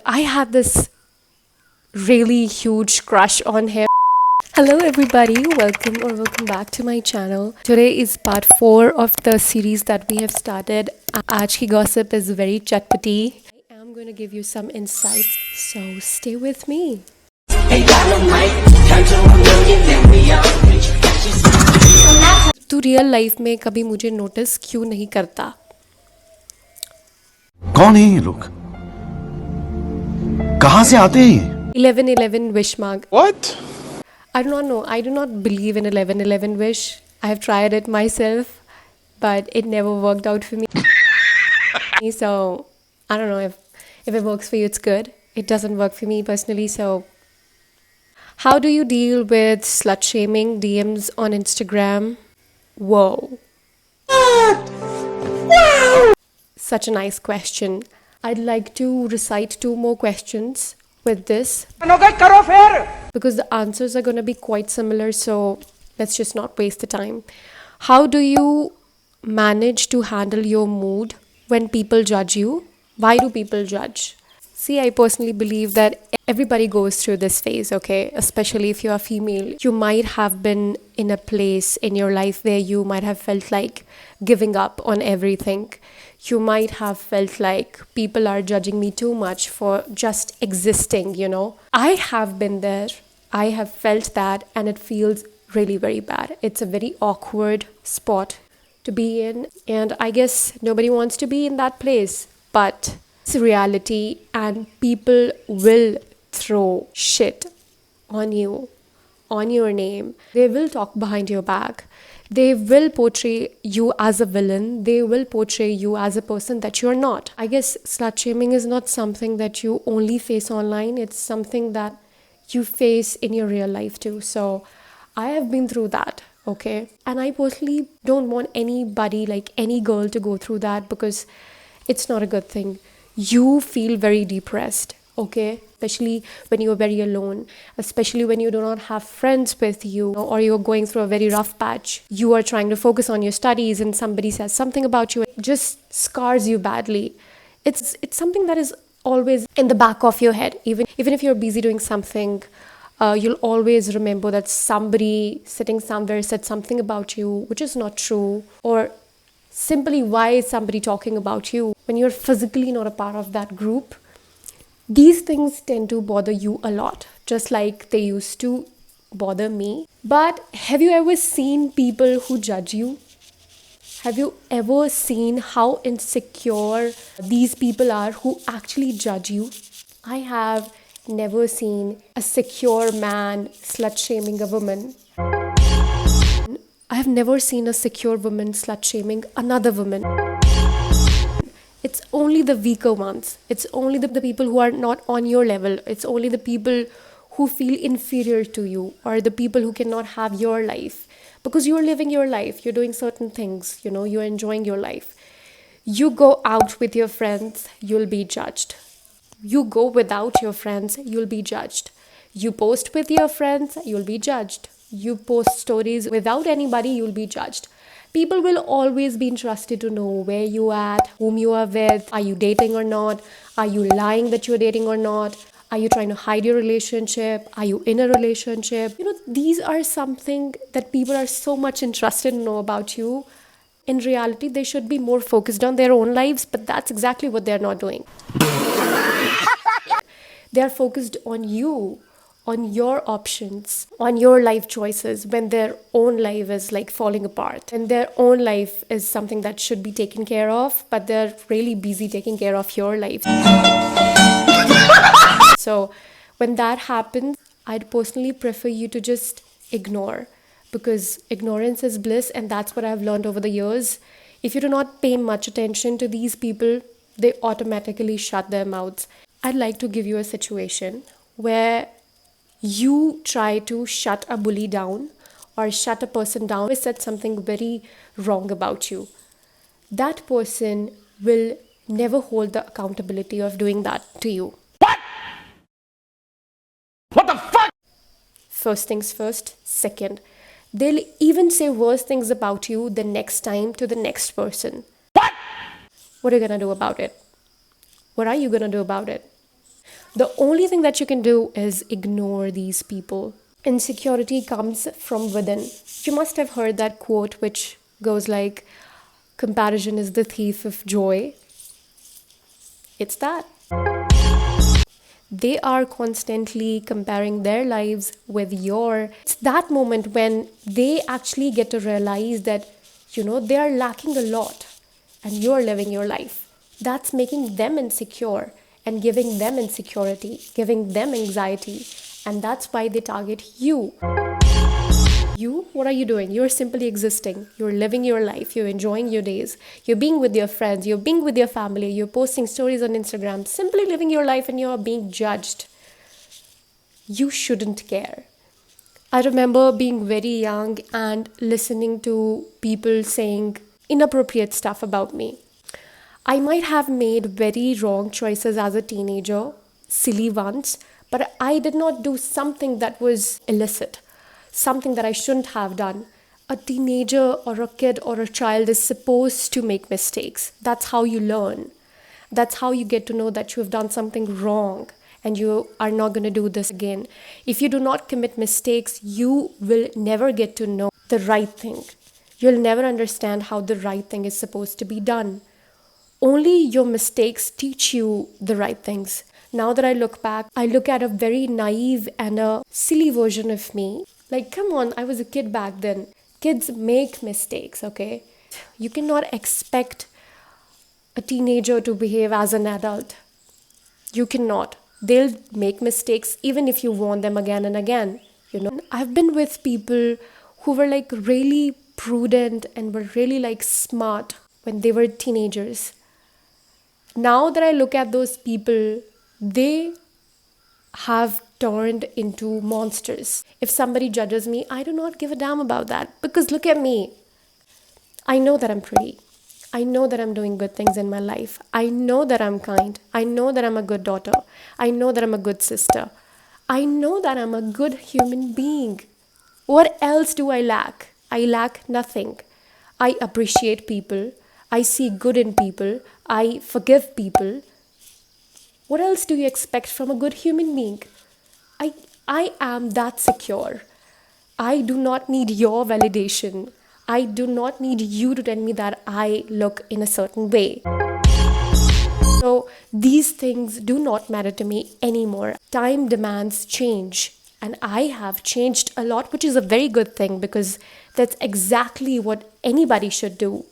I had this really huge crush on him. Hello everybody, welcome back to my channel. Today is part 4 of the series that we have started. Aaj ki gossip is very chatpati. I am going to give you some insights, so stay with me. तू real life में कभी मुझे notice क्यों नहीं करता? कौन है ये लोग? कहां से आते हैं? 1111 wish mark. What? I do not know. I do not believe in 1111 wish. I have tried it myself, but it never worked out for me. So I don't know if it works for you, it's good. It doesn't work for me personally. So how do you deal with slut shaming DMs on Instagram? Whoa. Wow. Such a nice question. I'd like to recite 2 more questions with this because the answers are going to be quite similar, so let's just not waste the time. How do you manage to handle your mood when people judge you? Why do people judge? See, I personally believe that everybody goes through this phase, okay? Especially if you are female. You might have been in a place in your life where you might have felt like giving up on everything. You might have felt like people are judging me too much for just existing, you know. I have been there. I have felt that, and it feels really very bad. It's a very awkward spot to be in, and I guess nobody wants to be in that place, but it's reality, and people will throw shit on you, on your name. They will talk behind your back. They will portray you as a villain. They will portray you as a person that you're not. I guess slut shaming is not something that you only face online. It's something that you face in your real life too. So I have been through that, okay? And I personally don't want anybody, like any girl, to go through that because it's not a good thing. You feel very depressed, okay? Especially when you're very alone, especially when you do not have friends with you, or you're going through a very rough patch. You are trying to focus on your studies and somebody says something about you. It just scars you badly. It's something that is always in the back of your head. Even if you're busy doing something, you'll always remember that somebody sitting somewhere said something about you which is not true, or simply why is somebody talking about you when you're physically not a part of that group. These things tend to bother you a lot, just like they used to bother me. But have you ever seen people who judge you? Have you ever seen how insecure these people are who actually judge you? I have never seen a secure man slut shaming a woman. I have never seen a secure woman slut shaming another woman. It's only the weaker ones. It's only the people who are not on your level. It's only the people who feel inferior to you, or the people who cannot have your life. Because you're living your life. You're doing certain things. You know, you're enjoying your life. You go out with your friends, you'll be judged. You go without your friends, you'll be judged. You post with your friends, you'll be judged. You post stories without anybody, you'll be judged. People will always be interested to know where you at, whom you are with, are you dating or not, are you lying that you're dating or not, are you trying to hide your relationship, are you in a relationship. You know, these are something that people are so much interested to know about you. In reality, they should be more focused on their own lives, but that's exactly what they're not doing. They are focused on you, on your options, on your life choices, when their own life is like falling apart. And their own life is something that should be taken care of, but they're really busy taking care of your life. So when that happens, I'd personally prefer you to just ignore, because ignorance is bliss, and that's what I've learned over the years. If you do not pay much attention to these people, they automatically shut their mouths. I'd like to give you a situation where you try to shut a bully down or shut a person down who said something very wrong about you. That person will never hold the accountability of doing that to you. What the fuck? First things first. Second, they'll even say worse things about you the next time to the next person. What? What are you gonna do about it? What are you gonna do about it? The only thing that you can do is ignore these people. Insecurity comes from within. You must have heard that quote which goes like, comparison is the thief of joy. It's that. They are constantly comparing their lives with your. It's that moment when they actually get to realize that, they are lacking a lot and you're living your life. That's making them insecure and giving them insecurity, giving them anxiety. And that's why they target you. You, what are you doing? You're simply existing. You're living your life. You're enjoying your days. You're being with your friends. You're being with your family. You're posting stories on Instagram. Simply living your life and you're being judged. You shouldn't care. I remember being very young and listening to people saying inappropriate stuff about me. I might have made very wrong choices as a teenager, silly ones, but I did not do something that was illicit, something that I shouldn't have done. A teenager or a kid or a child is supposed to make mistakes. That's how you learn. That's how you get to know that you have done something wrong and you are not going to do this again. If you do not commit mistakes, you will never get to know the right thing. You'll never understand how the right thing is supposed to be done. Only your mistakes teach you the right things. Now that I look back, I look at a very naive and a silly version of me. Like, come on, I was a kid back then. Kids make mistakes, okay? You cannot expect a teenager to behave as an adult. You cannot. They'll make mistakes even if you warn them again and again. I've been with people who were like really prudent and were really like smart when they were teenagers. Now that I look at those people, they have turned into monsters. If somebody judges me, I do not give a damn about that because look at me. I know that I'm pretty. I know that I'm doing good things in my life. I know that I'm kind. I know that I'm a good daughter. I know that I'm a good sister. I know that I'm a good human being. What else do I lack? I lack nothing. I appreciate people. I see good in people. I forgive people. What else do you expect from a good human being? I am that secure. I do not need your validation. I do not need you to tell me that I look in a certain way. So these things do not matter to me anymore. Time demands change. And I have changed a lot, which is a very good thing because that's exactly what anybody should do.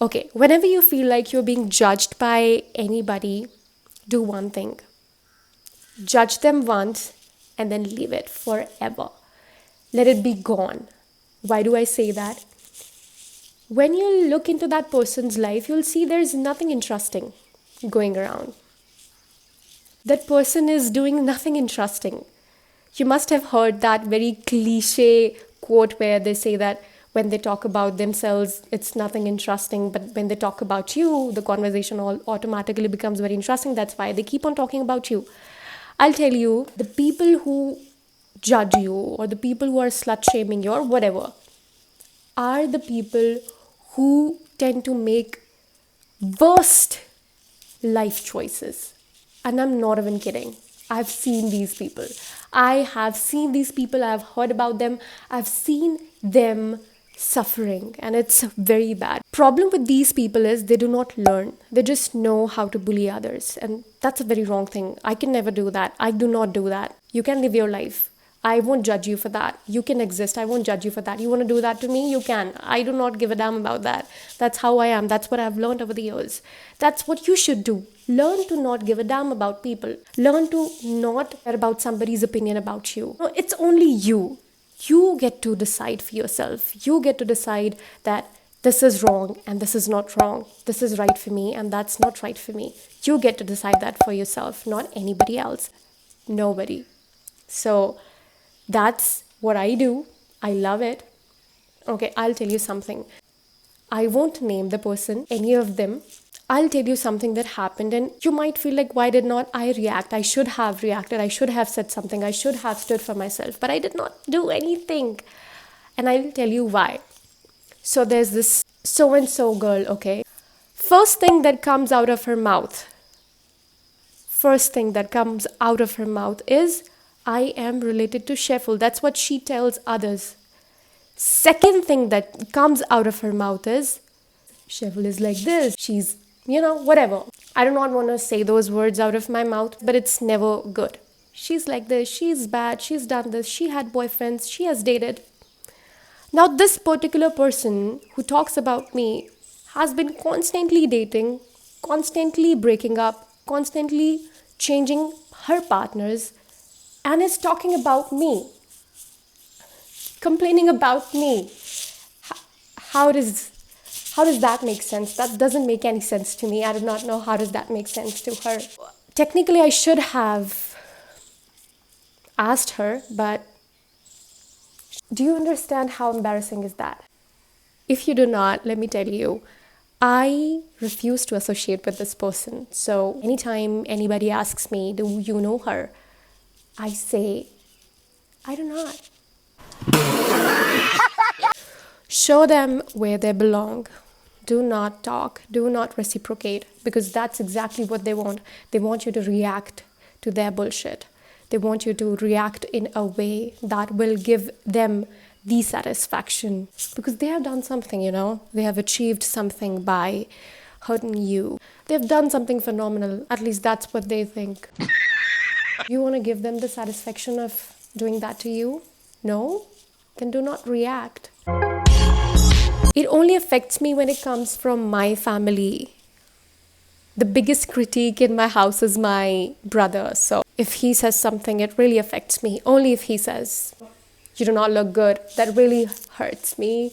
Okay, whenever you feel like you're being judged by anybody, do one thing. Judge them once and then leave it forever. Let it be gone. Why do I say that? When you look into that person's life, you'll see there's nothing interesting going around. That person is doing nothing interesting. You must have heard that very cliche quote where they say that when they talk about themselves, it's nothing interesting. But when they talk about you, the conversation all automatically becomes very interesting. That's why they keep on talking about you. I'll tell you, the people who judge you or the people who are slut shaming you or whatever are the people who tend to make worst life choices. And I'm not even kidding. I've seen these people. I have seen these people. I've heard about them. I've seen them suffering and it's very bad. Problem with these people is they do not learn. They just know how to bully others and that's a very wrong thing. I can never do that. I do not do that. You can live your life. I won't judge you for that. You can exist. I won't judge you for that. You want to do that to me? You can. I do not give a damn about that. That's how I am. That's what I've learned over the years. That's what you should do. Learn to not give a damn about people. Learn to not care about somebody's opinion about you. No, it's only you. You get to decide for yourself. You get to decide that this is wrong and this is not wrong. This is right for me and that's not right for me. You get to decide that for yourself, not anybody else. Nobody. So that's what I do. I love it. Okay, I'll tell you something. I won't name the person, any of them. I'll tell you something that happened and you might feel like, why did not I react? I should have reacted. I should have said something. I should have stood for myself. But I did not do anything. And I'll tell you why. So there's this so-and-so girl, okay? First thing that comes out of her mouth, first thing that comes out of her mouth is, I am related to Sheffield. That's what she tells others. Second thing that comes out of her mouth is, Sheffield is like this. She's, whatever. I do not want to say those words out of my mouth, but it's never good. She's like this. She's bad. She's done this. She had boyfriends. She has dated. Now, this particular person who talks about me has been constantly dating, constantly breaking up, constantly changing her partners, and is talking about me, complaining about me. How does that make sense? That doesn't make any sense to me. I do not know how does that make sense to her. Technically, I should have asked her, but do you understand how embarrassing is that? If you do not, let me tell you, I refuse to associate with this person. So anytime anybody asks me, do you know her? I say, I do not. Show them where they belong. Do not talk. Do not reciprocate, because that's exactly what they want. They want you to react to their bullshit. They want you to react in a way that will give them the satisfaction, because they have done something, They have achieved something by hurting you. They've done something phenomenal. At least that's what they think. You want to give them the satisfaction of doing that to you? No? Then do not react. It only affects me when it comes from my family. The biggest critique in my house is my brother. So if he says something, it really affects me. Only if he says, you do not look good. That really hurts me.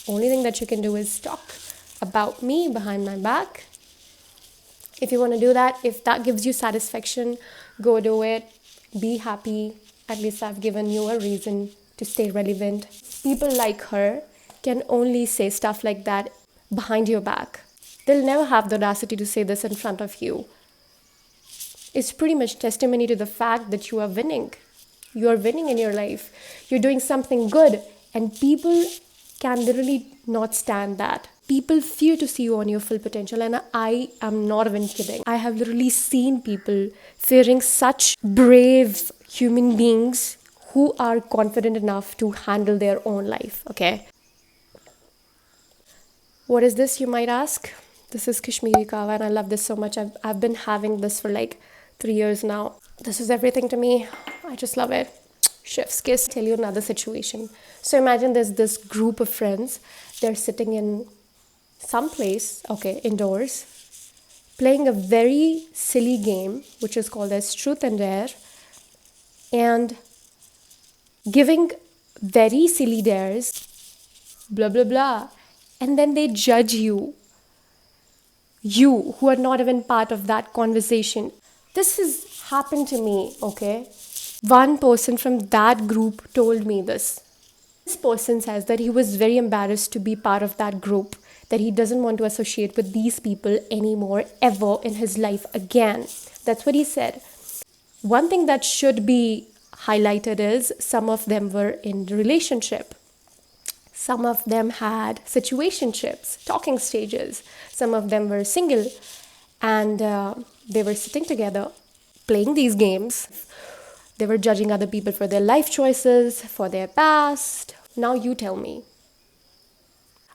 Only thing that you can do is talk about me behind my back. If you want to do that, if that gives you satisfaction, go do it. Be happy. At least I've given you a reason to stay relevant. People like her can only say stuff like that behind your back. They'll never have the audacity to say this in front of you. It's pretty much testimony to the fact that you are winning. You are winning in your life. You're doing something good, and people can literally not stand that. People fear to see you on your full potential, and I am not even kidding. I have literally seen people fearing such brave human beings who are confident enough to handle their own life, okay? What is this, you might ask? This is Kashmiri Kawa, and I love this so much. I've been having this for like 3 years now. This is everything to me. I just love it. Chef's kiss. Tell you another situation. So imagine there's this group of friends. They're sitting in some place, okay, indoors, playing a very silly game, which is called as Truth and Dare, and giving very silly dares, blah, blah, blah. And then they judge you. You, who are not even part of that conversation. This has happened to me, okay? One person from that group told me this. This person says that he was very embarrassed to be part of that group, that he doesn't want to associate with these people anymore, ever in his life again. That's what he said. One thing that should be highlighted is some of them were in relationship. Some of them had situationships, talking stages. Some of them were single, and they were sitting together playing these games. They were judging other people for their life choices, for their past. Now you tell me.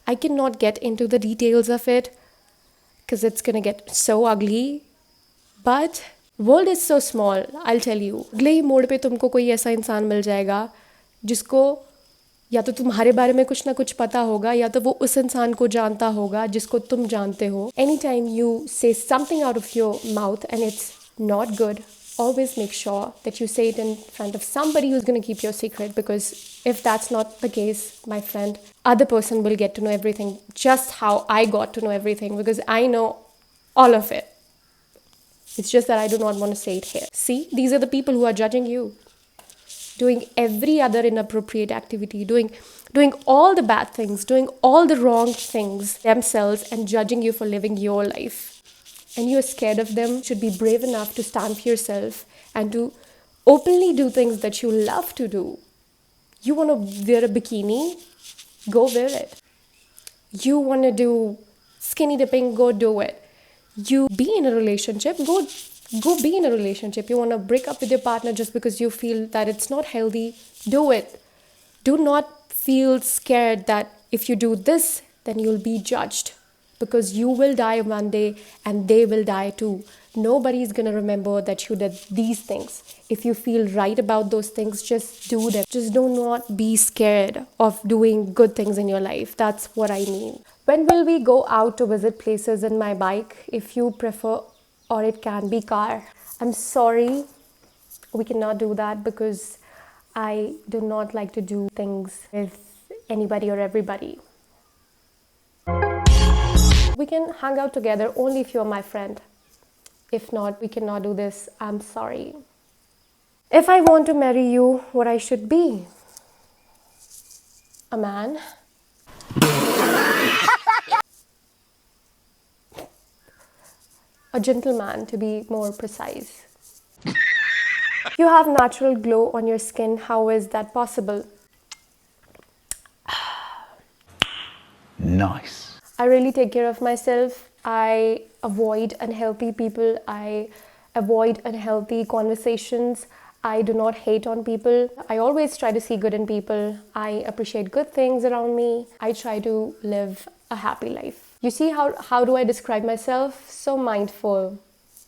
I cannot get into the details of it because it's going to get so ugly. But world is so small, I'll tell you. अगले ही मोड़ पे तुमको कोई ऐसा इंसान मिल जाएगा जिसको या तो तुम्हारे बारे में कुछ ना कुछ पता होगा, या तो वो उस इंसान को जानता होगा जिसको तुम जानते हो. Anytime you say something out of your mouth and it's not good, always make sure that you say it in front of somebody who's going to keep your secret, because if that's not the case, my friend, other person will get to know everything, just how I got to know everything, because I know all of it. It's just that I do not want to say it here. See, these are the people who are judging you, doing every other inappropriate activity, doing all the bad things, doing all the wrong things themselves, and judging you for living your life. And you're scared of them. Should be brave enough to stand for yourself and to openly do things that you love to do. You want to wear a bikini? Go wear it. You want to do skinny dipping? Go do it. you be in a relationship, go be in a relationship. You want to break up with your partner just because you feel that it's not healthy, do it. Do not feel scared that if you do this, then you'll be judged, because you will die one day and they will die too. Nobody's gonna remember that you did these things. If you feel right about those things, just do them. Just do not be scared of doing good things in your life. That's what I mean. When will we go out to visit places in my bike, if you prefer, or it can be car? I'm sorry, we cannot do that because I do not like to do things with anybody or everybody. We can hang out together only if you're my friend. If not, we cannot do this. I'm sorry. If I want to marry you, what I should be? A man. A gentleman, to be more precise. You have natural glow on your skin. How is that possible? Nice. I really take care of myself. I avoid unhealthy people. I avoid unhealthy conversations. I do not hate on people. I always try to see good in people. I appreciate good things around me. I try to live a happy life. You see how do I describe myself? So mindful,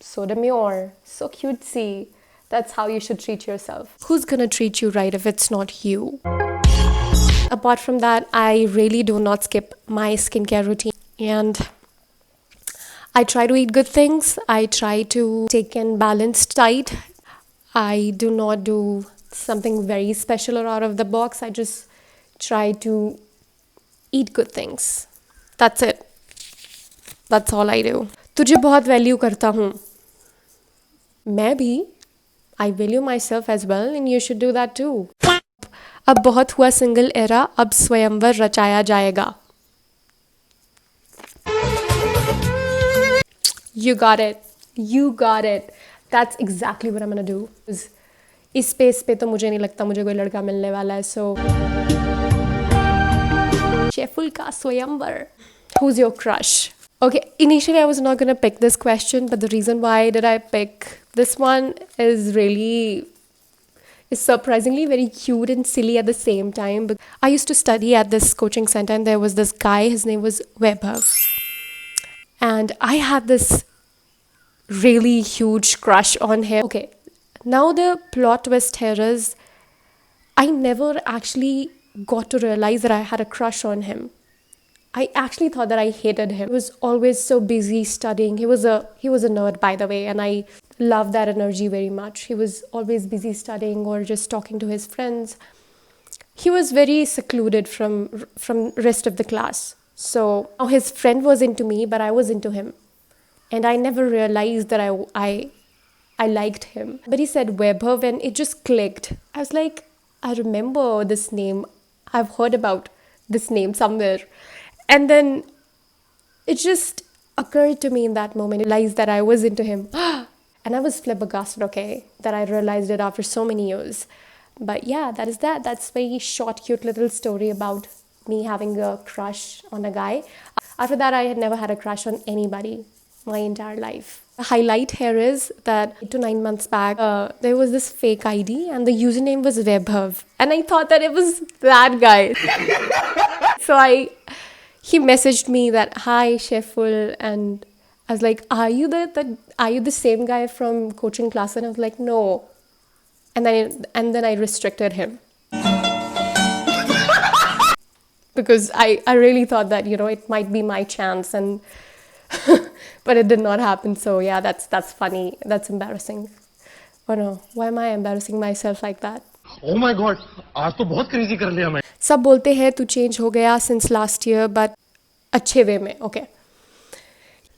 so demure, so cutesy. That's how you should treat yourself. Who's gonna treat you right if it's not you? Apart from that, I really do not skip my skincare routine, and I try to eat good things. I try to take in balanced diet. I do not do something very special or out of the box. I just try to eat good things. That's it. That's all I do. तुझे बहुत value करता हूँ. मैं भी. I value myself as well, and you should do that too. अब बहुत हुआ single era, अब स्वयंवर रचाया जाएगा. You got it. You got it. That's exactly what I'm gonna do. इस स्पेस पे तो मुझे नहीं लगता मुझे कोई लड़का मिलने वाला है. So शेफुल का स्वयंवर. Who's your crush? Okay, initially I was not gonna pick this question, but the reason why did I pick this one is surprisingly very cute and silly at the same time. But I used to study at this coaching center, and there was this guy, his name was Webber. And I had this really huge crush on him. Okay, now the plot twist here is I never actually got to realize that I had a crush on him. I actually thought that I hated him. He was always so busy studying. He was a nerd, by the way, and I love that energy very much. He was always busy studying or just talking to his friends. He was very secluded from rest of the class. So his friend was into me, but I was into him. And I never realized that I liked him. But he said Weber, when it just clicked. I was like, I remember this name. I've heard about this name somewhere. And then it just occurred to me in that moment, I realized that I was into him. And I was flabbergasted, okay, that I realized it after so many years. But yeah, that is that. That's a very short, cute little story about me having a crush on a guy. After that, I had never had a crush on anybody my entire life. The highlight here is that 8 to 9 months back, there was this fake ID and the username was Webhav. And I thought that it was that guy. So he messaged me that, hi, Sheful, and I was like, are you the same guy from coaching class? And I was like, no. And then I restricted him. Because I really thought that, it might be my chance, and but it did not happen. So yeah, that's funny. That's embarrassing. Oh no, why am I embarrassing myself like that? Oh my God, आज तो बहुत crazy कर लिया मैं. सब बोलते हैं तू change हो गया since last year, but अच्छे way में, okay.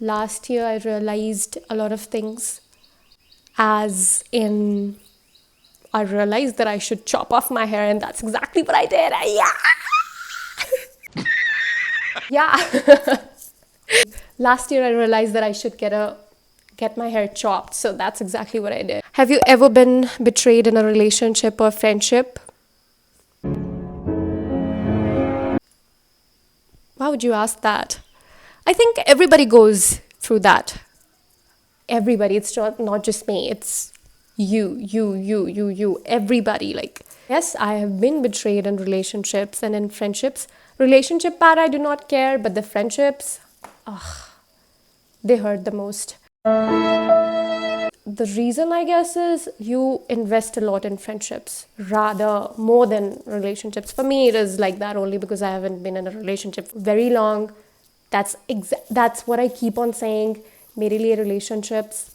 Last year I realized a lot of things, as in I realized that I should chop off my hair, and that's exactly what I did. Yeah. Last year I realized that I should get my hair chopped, so that's exactly what I did. Have you ever been betrayed in a relationship or friendship? Why would you ask that? I think everybody goes through that. everybody. It's not just me. It's you, everybody. Like, yes, I have been betrayed in relationships and in friendships. Relationship part, I do not care, but the friendships, they hurt the most. The reason, I guess, is you invest a lot in friendships rather more than relationships. For me, it is like that only because I haven't been in a relationship very long. That's what I keep on saying. मेरे लिए relationships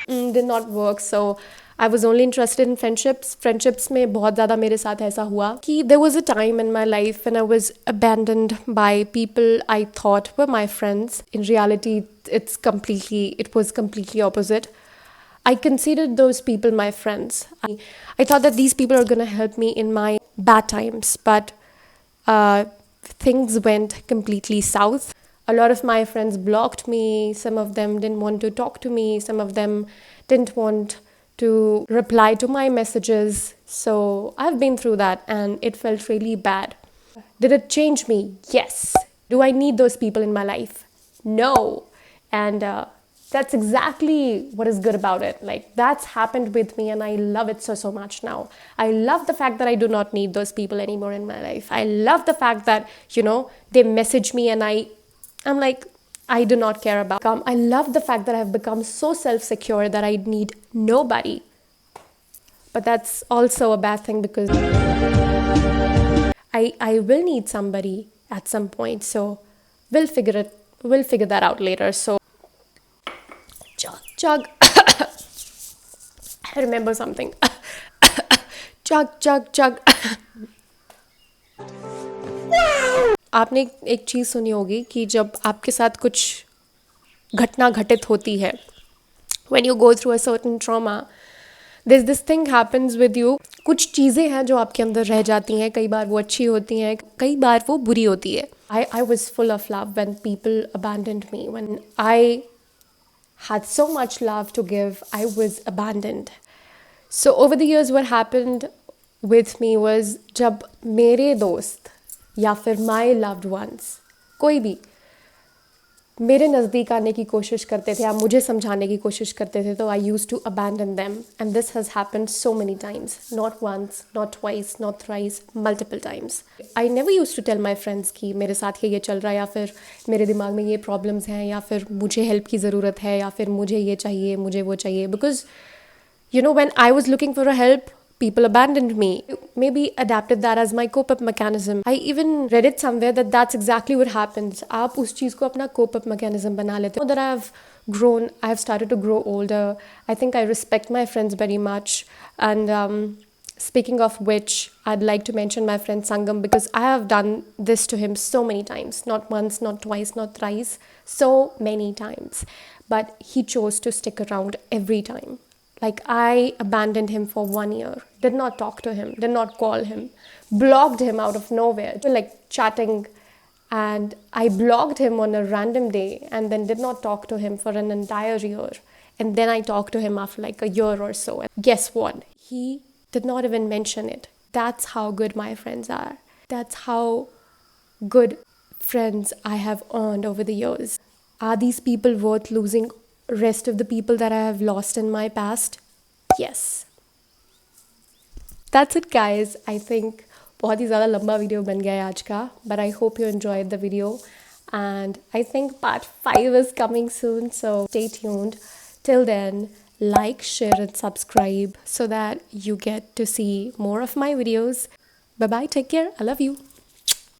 did not work. So I was only interested in friendships. Friendships में बहुत ज़्यादा मेरे साथ ऐसा हुआ कि there was a time in my life when I was abandoned by people I thought were my friends. In reality, it was completely opposite. I considered those people my friends. I thought that these people are going to help me in my bad times, but things went completely south. A lot of my friends blocked me. Some of them didn't want to talk to me. Some of them didn't want to reply to my messages. So I've been through that and it felt really bad. Did it change me? Yes. Do I need those people in my life? No. And that's exactly what is good about it. Like, that's happened with me and I love it so much now. I love the fact that I do not need those people anymore in my life. I love the fact that, they message me and I'm like, I do not care about them. I love the fact that I've become so self-secure that I need nobody. But that's also a bad thing because I will need somebody at some point. So we'll figure that out later. So chug. I remember something. chug. आपने एक चीज़ सुनी होगी कि जब आपके साथ कुछ घटना घटित होती है, when you go through a certain trauma, there's this thing happens with you. कुछ चीज़ें हैं जो आपके अंदर रह जाती हैं. कई बार वो अच्छी होती हैं, कई बार वो बुरी होती है. I was full of love when people abandoned me. When I had so much love to give, I was abandoned. So over the years, what happened with me was जब मेरे दोस्त या फिर my loved ones, कोई भी मेरे नज़दीक आने की कोशिश करते थे या मुझे समझाने की कोशिश करते थे, तो I used to abandon them. And this has happened so many times. Not once, not twice, not thrice, multiple times. I never used to tell my friends कि मेरे साथ ये चल रहा है या फिर मेरे दिमाग में ये प्रॉब्लम्स हैं या फिर मुझे हेल्प की ज़रूरत है या फिर मुझे ये चाहिए, मुझे वो चाहिए. Because, when I was looking for a help, people abandoned me. Maybe adapted that as my cope-up mechanism. I even read it somewhere that that's exactly what happens. आप उस चीज़ को अपना cope-up mechanism बना लेते हो. That I've grown, I've started to grow older. I think I respect my friends very much. And speaking of which, I'd like to mention my friend Sangam because I have done this to him so many times. Not once, not twice, not thrice. So many times. But he chose to stick around every time. Like, I abandoned him for 1 year, did not talk to him, did not call him, blocked him out of nowhere, like chatting. And I blocked him on a random day and then did not talk to him for an entire year. And then I talked to him after like a year or so. And guess what? He did not even mention it. That's how good my friends are. That's how good friends I have earned over the years. Are these people worth losing rest of the people that I have lost in my past? Yes. That's it, guys. I think बहुत ही ज़्यादा लंबा video बन गया है आज का, but I hope you enjoyed the video and I think part 5 is coming soon, so stay tuned. Till then, like, share and subscribe so that you get to see more of my videos. Bye bye, take care, I love you.